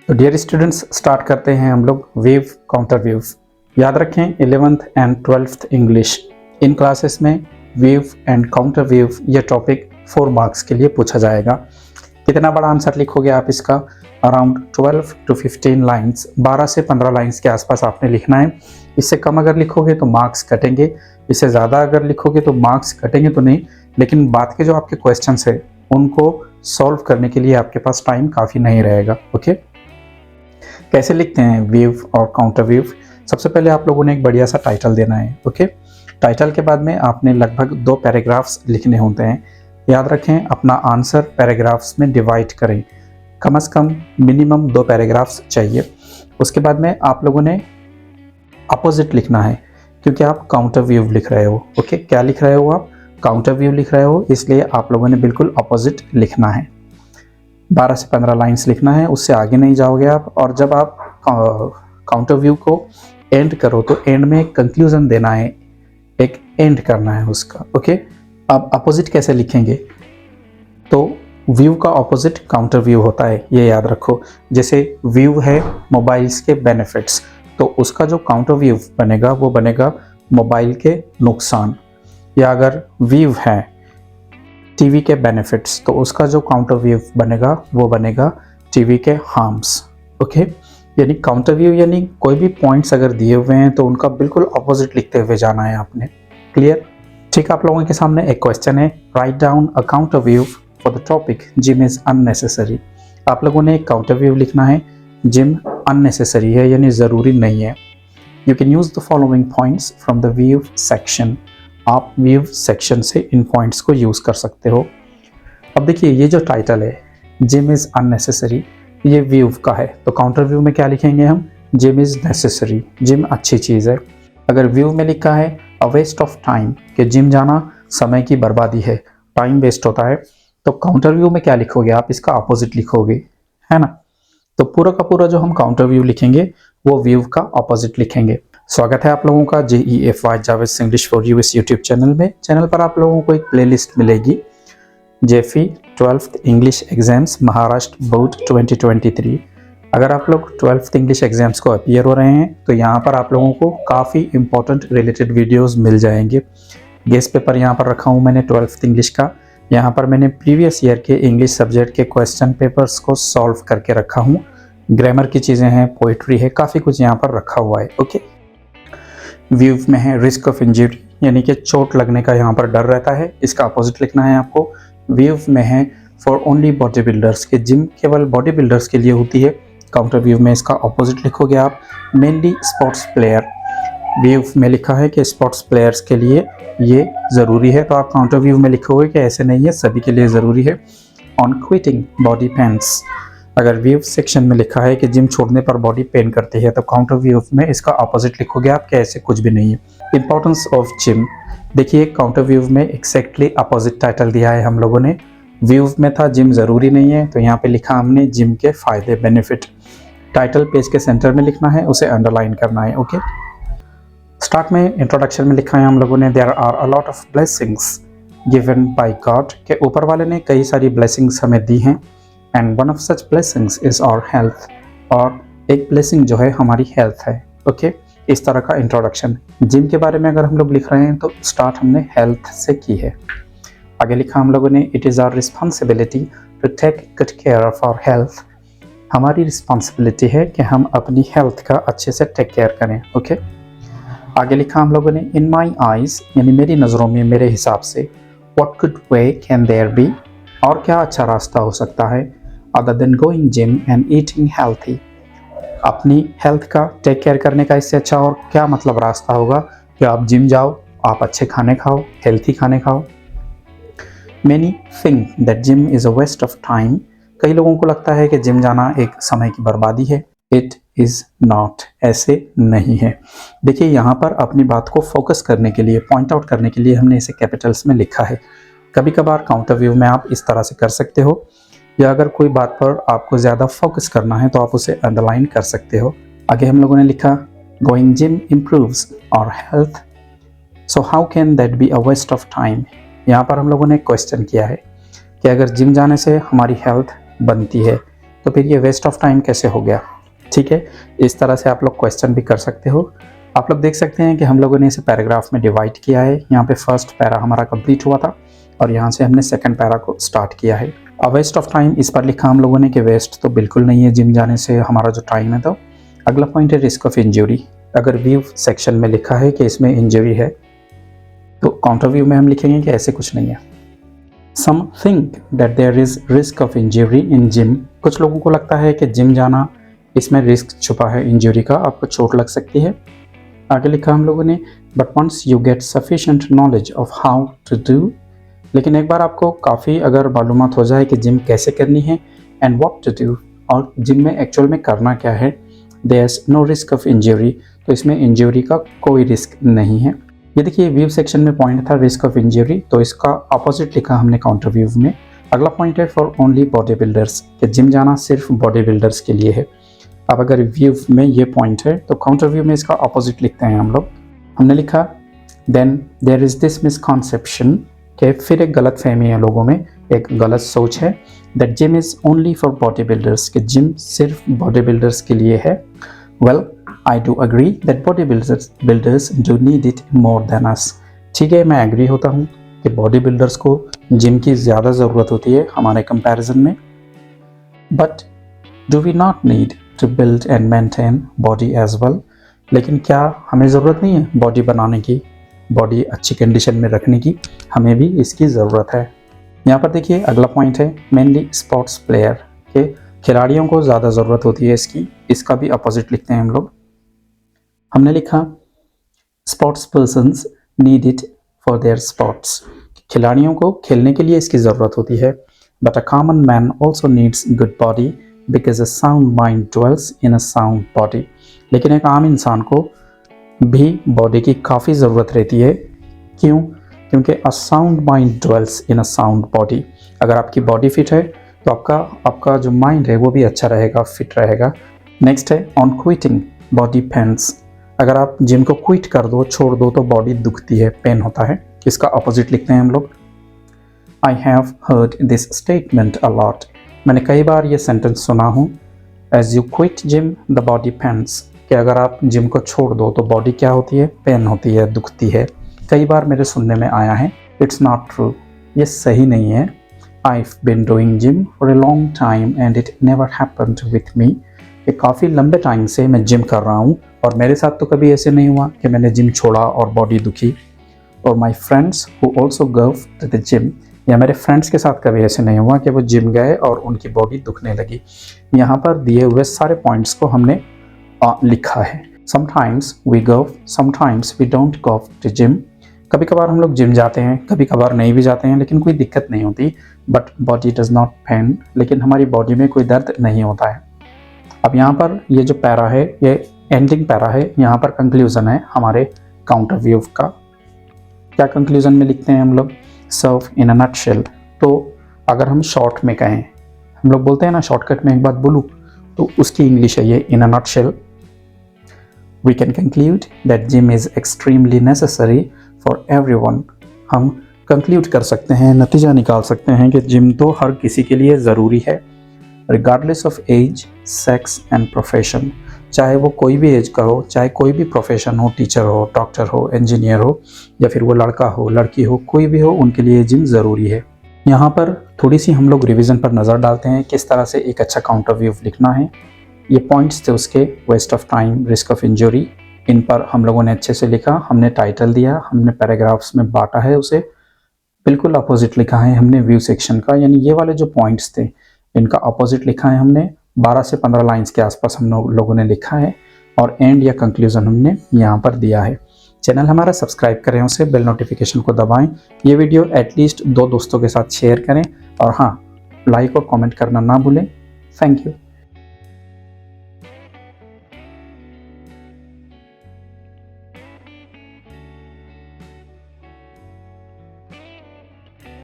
तो dear students, start करते हैं हम लोग वेव काउंटर वेव। याद रखें 11th and 12th English in classes में वेव एंड काउंटर वेव यह टॉपिक 4 मार्क्स के लिए पूछा जाएगा। कितना बड़ा आंसर लिखोगे आप इसका? अराउंड 12 to 15 लाइन्स, 12 से 15 लाइन्स के आसपास आपने लिखना है। इससे कम अगर लिखोगे तो मार्क्स कटेंगे, इससे ज़्यादा अगर लिखोगे तो मार्क्स कटेंगे तो नहीं, लेकिन बाद के जो आपके क्वेश्चंस है उनको सॉल्व करने के लिए आपके पास टाइम काफ़ी नहीं रहेगा। ओके, कैसे लिखते हैं वेव और काउंटर वेव? सबसे पहले आप लोगों ने एक बढ़िया सा टाइटल देना है। ओके, टाइटल के बाद में आपने लगभग 2 पैराग्राफ्स लिखने होते हैं। याद रखें, अपना आंसर पैराग्राफ्स में डिवाइड करें, कम से कम मिनिमम 2 पैराग्राफ्स चाहिए। उसके बाद में आप लोगों ने अपोजिट लिखना है, क्योंकि आप काउंटर वेव लिख रहे हो। ओके, क्या लिख रहे हो आप? काउंटर व्यू लिख रहे हो, इसलिए आप लोगों ने बिल्कुल अपोजिट लिखना है। 12 से 15 लाइन्स लिखना है, उससे आगे नहीं जाओगे आप। और जब आप काउंटर व्यू को एंड करो तो एंड में एक कंक्लूजन देना है, एक एंड करना है उसका। ओके, अब अपोजिट कैसे लिखेंगे? तो व्यू का अपोजिट काउंटर व्यू होता है, ये याद रखो। जैसे व्यू है मोबाइल्स के बेनिफिट्स, तो उसका जो काउंटर व्यू बनेगा वो बनेगा मोबाइल के नुकसान। या अगर व्यू है टीवी के बेनिफिट्स, तो उसका जो काउंटर व्यू बनेगा वो बनेगा टीवी के हार्म्स। ओके, यानी काउंटर व्यू यानी कोई भी पॉइंट्स अगर दिए हुए हैं तो उनका बिल्कुल अपोजिट लिखते हुए जाना है आपने। क्लियर? ठीक, आप लोगों के सामने एक क्वेश्चन है, write down a counter view for the topic gym is unnecessary. आप लोगों ने एक काउंटर व्यू लिखना है, जिम अननेसेसरी है यानी ज़रूरी नहीं है। You can use the following points from the view section. आप व्यू सेक्शन से इन पॉइंट्स को यूज़ कर सकते हो। अब देखिए, ये जो टाइटल है जिम इज़ अननेसेसरी, ये व्यू का है, तो काउंटर व्यू में क्या लिखेंगे हम? जिम इज़ नेसेसरी, जिम अच्छी चीज़ है। अगर व्यू में लिखा है अ वेस्ट ऑफ टाइम, कि जिम जाना समय की बर्बादी है, टाइम वेस्ट होता है, तो काउंटर व्यू में क्या लिखोगे आप? इसका अपोजिट लिखोगे, है ना? तो पूरा का पूरा जो हम काउंटर व्यू लिखेंगे वो व्यू का अपोजिट लिखेंगे। स्वागत है आप लोगों का JEFY Javed English for you इस यूट्यूब चैनल में। चैनल पर आप लोगों को एक प्लेलिस्ट मिलेगी, JEFY 12th English exams Maharashtra board 2023। अगर आप लोग 12th इंग्लिश एग्जाम्स को अपीयर हो रहे हैं तो यहाँ पर आप लोगों को काफ़ी इंपॉर्टेंट रिलेटेड वीडियोस मिल जाएंगे। गेस्ट पेपर यहाँ पर रखा हूँ मैंने 12th इंग्लिश का। यहाँ पर मैंने प्रीवियस ईयर के इंग्लिश सब्जेक्ट के क्वेश्चन पेपर्स को सॉल्व करके रखा हूँ। ग्रामर की चीज़ें हैं, पोइट्री है, काफ़ी कुछ यहाँ पर रखा हुआ है। ओके, व्यू में है रिस्क ऑफ इंजरी, यानी कि चोट लगने का यहाँ पर डर रहता है, इसका अपोजिट लिखना है आपको। व्यू में है फॉर ओनली बॉडी बिल्डर्स, के जिम केवल बॉडी बिल्डर्स के लिए होती है, काउंटर व्यू में इसका अपोजिट लिखोगे आप। मेनली स्पोर्ट्स प्लेयर, व्यू में लिखा है कि स्पोर्ट्स प्लेयर्स के लिए ये ज़रूरी है, तो आप काउंटर व्यू में लिखोगे कि ऐसे नहीं है, सभी के लिए ज़रूरी है। ऑन क्विटिंग बॉडी पेन्स, अगर व्यू सेक्शन में लिखा है कि जिम छोड़ने पर बॉडी पेन करती है, तो काउंटर व्यू में इसका अपोजिट लिखोगे आप कि ऐसे कुछ भी नहीं है। इंपॉर्टेंस ऑफ जिम, देखिए काउंटर व्यू में एक्जैक्टली अपोजिट टाइटल दिया है हम लोगों ने। व्यू में था जिम ज़रूरी नहीं है, तो यहाँ पे लिखा हमने जिम के फ़ायदे बेनिफिट। टाइटल पेज के सेंटर में लिखना है, उसे अंडरलाइन करना है। ओके, स्टार्ट में इंट्रोडक्शन में लिखा है हम लोगों ने, there are a lot of blessings given by God, के ऊपर वाले ने कई सारी ब्लेसिंग्स हमें दी हैं। And one of such blessings is our health, और एक ब्लेसिंग जो है हमारी हेल्थ है। ओके, इस तरह का इंट्रोडक्शन। जिम के बारे में अगर हम लोग लिख रहे हैं तो स्टार्ट हमने हेल्थ से की है। आगे लिखा हम लोगों ने, it is our responsibility to take good care of our health, हमारी रिस्पॉन्सिबिलिटी है कि हम अपनी हेल्थ का अच्छे से टेक केयर करें। ओके, आगे लिखा हम लोगों ने, इन माई आइज़, यानी मेरी नज़रों में, मेरे हिसाब से, what good way can there be, और क्या अच्छा रास्ता हो सकता है, other than going gym and eating healthy, अपनी हेल्थ का टेक केयर करने का इससे अच्छा और क्या मतलब रास्ता होगा कि आप जिम जाओ, आप अच्छे खाने खाओ, हेल्थी खाने खाओ। Many think that gym is a waste of time, कई लोगों को लगता है कि जिम जाना एक समय की बर्बादी है। It is not, ऐसे नहीं है। देखिए, यहाँ पर अपनी बात को फोकस करने के लिए, पॉइंट आउट करने के लिए हमने इसे कैपिटल्स में लिखा है। कभी कभार काउंटर व्यू में आप इस तरह से कर सकते हो, या अगर कोई बात पर आपको ज़्यादा फोकस करना है तो आप उसे अंडरलाइन कर सकते हो। आगे हम लोगों ने लिखा, going gym improves our health, so how can that be a waste of time. यहाँ पर हम लोगों ने क्वेश्चन किया है कि अगर जिम जाने से हमारी हेल्थ बनती है तो फिर ये वेस्ट ऑफ टाइम कैसे हो गया। ठीक है, इस तरह से आप लोग क्वेश्चन भी कर सकते हो। आप लोग देख सकते हैं कि हम लोगों ने इसे पैराग्राफ में डिवाइड किया है। यहाँ पे फर्स्ट पैरा हमारा कंप्लीट हुआ था और यहाँ से हमने सेकंड पैरा को स्टार्ट किया है। अब वेस्ट ऑफ टाइम इस पर लिखा हम लोगों ने कि वेस्ट तो बिल्कुल नहीं है जिम जाने से हमारा जो टाइम है। तो अगला पॉइंट है रिस्क ऑफ इंजरी। अगर व्यू सेक्शन में लिखा है कि इसमें इंजरी है तो काउंटर व्यू में हम लिखेंगे कि ऐसे कुछ नहीं है। Some think that there is risk of injury in gym. कुछ लोगों को लगता है कि जिम जाना इसमें रिस्क छुपा है इंजरी का, आपको चोट लग सकती है। आगे लिखा हम लोगों ने but once you get sufficient knowledge of how to do. लेकिन एक बार आपको काफ़ी अगर मालूमात हो जाए कि जिम कैसे करनी है एंड व्हाट टू डू, और जिम में एक्चुअल में करना क्या है, there is no risk of injury, तो इसमें इंजरी का कोई रिस्क नहीं है। ये देखिए व्यू सेक्शन में पॉइंट था रिस्क ऑफ इंजरी, तो इसका अपोजिट लिखा हमने काउंटर व्यू में। अगला पॉइंट है फॉर ओनली बॉडी बिल्डर्स, कि जिम जाना सिर्फ बॉडी बिल्डर्स के लिए है। अब अगर व्यू में ये पॉइंट है तो काउंटर व्यू में इसका अपोजिट लिखते हैं हम लोग। हमने लिखा then there is this misconception, कि फिर एक गलत फहमी है लोगों में, एक गलत सोच है, that gym is only for body builders, कि जिम सिर्फ बॉडी बिल्डर्स के लिए है। Well I do agree that body builders do need it more than us. ठीक है, मैं एग्री होता हूँ कि बॉडी बिल्डर्स को जिम की ज़्यादा ज़रूरत होती है हमारे कंपैरिजन में, but do we not need to build and maintain body as well. लेकिन क्या हमें ज़रूरत नहीं है बॉडी बनाने की, बॉडी अच्छी कंडीशन में रखने की, हमें भी इसकी ज़रूरत है। यहाँ पर देखिए अगला पॉइंट है मेनली स्पोर्ट्स प्लेयर, के खिलाड़ियों को ज़्यादा ज़रूरत होती है इसकी, इसका भी अपोजिट लिखते हैं हम लोग। हमने लिखा sports persons need it for their sports, खिलाड़ियों को खेलने के लिए इसकी ज़रूरत होती है। But a common man also needs good body because a sound mind dwells in a sound body. लेकिन एक आम इंसान को भी बॉडी की काफ़ी ज़रूरत रहती है। क्यों? क्योंकि a sound mind dwells in a sound body. अगर आपकी बॉडी फिट है तो आपका जो माइंड है वो भी अच्छा रहेगा, फिट रहेगा। नेक्स्ट है ऑन क्विटिंग बॉडी पेन्स। अगर आप जिम को क्विट कर दो, छोड़ दो, तो बॉडी दुखती है, पेन होता है। इसका अपोजिट लिखते हैं हम लोग। I have heard this statement a lot, मैंने कई बार ये सेंटेंस सुना हूँ। As you quit gym the body pains, कि अगर आप जिम को छोड़ दो तो बॉडी क्या होती है, पेन होती है, दुखती है। कई बार मेरे सुनने में आया है। इट्स नॉट ट्रू, ये सही नहीं है। I've been doing gym for a long time and it never happened with me, कि काफ़ी लंबे टाइम से मैं जिम कर रहा हूँ और मेरे साथ तो कभी ऐसे नहीं हुआ कि मैंने जिम छोड़ा और बॉडी दुखी। और my friends who also go to the gym, या मेरे फ्रेंड्स के साथ कभी ऐसे नहीं हुआ कि वो जिम गए और उनकी बॉडी दुखने लगी। यहाँ पर दिए हुए सारे पॉइंट्स को हमने लिखा है। Sometimes we go, sometimes we don't go to gym, कभी कभार हम लोग जिम जाते हैं, कभी कभार नहीं भी जाते हैं, लेकिन कोई दिक्कत नहीं होती। But body does not pain, लेकिन हमारी बॉडी में कोई दर्द नहीं होता है। अब यहाँ पर ये जो पैरा है ये एंडिंग पैरा है, यहाँ पर कंक्लूजन है हमारे काउंटर व्यू का। क्या कंक्लूजन में लिखते हैं हम लोग? सर्व इन अ नटशेल। तो अगर हम शॉर्ट में कहें, हम लोग बोलते हैं ना शॉर्टकट में एक बात बोलूँ, तो उसकी इंग्लिश है ये in a nutshell. We can conclude that gym is extremely necessary for everyone. हम कंक्लूड कर सकते हैं, नतीजा निकाल सकते हैं कि जिम तो हर किसी के लिए ज़रूरी है, regardless of age, sex and profession. चाहे वो कोई भी एज का हो, चाहे कोई भी प्रोफेशन हो, टीचर हो, डॉक्टर हो, इंजीनियर हो, या फिर वो लड़का हो, लड़की हो, कोई भी हो, उनके लिए जिम ज़रूरी है। यहाँ पर थोड़ी सी हम लोग रिवीजन पर नज़र डालते हैं किस तरह से एक अच्छा काउंटर व्यू लिखना है। ये पॉइंट्स थे उसके, waste of time, risk of injury, इन पर हम लोगों ने अच्छे से लिखा। हमने टाइटल दिया, हमने पैराग्राफ्स में बांटा है उसे। बिल्कुल अपोजिट लिखा है हमने व्यू सेक्शन का, यानी ये वाले जो पॉइंट्स थे इनका अपोजिट लिखा है हमने। 12 से 15 लाइंस के आसपास हम लोगों ने लिखा है और एंड या कंक्लूजन हमने यहाँ पर दिया है। चैनल हमारा सब्सक्राइब करें, उसे बेल नोटिफिकेशन को दबाएं। ये वीडियो एटलीस्ट 2 दोस्तों के साथ शेयर करें और हाँ, लाइक और कमेंट करना ना भूलें। Thank you.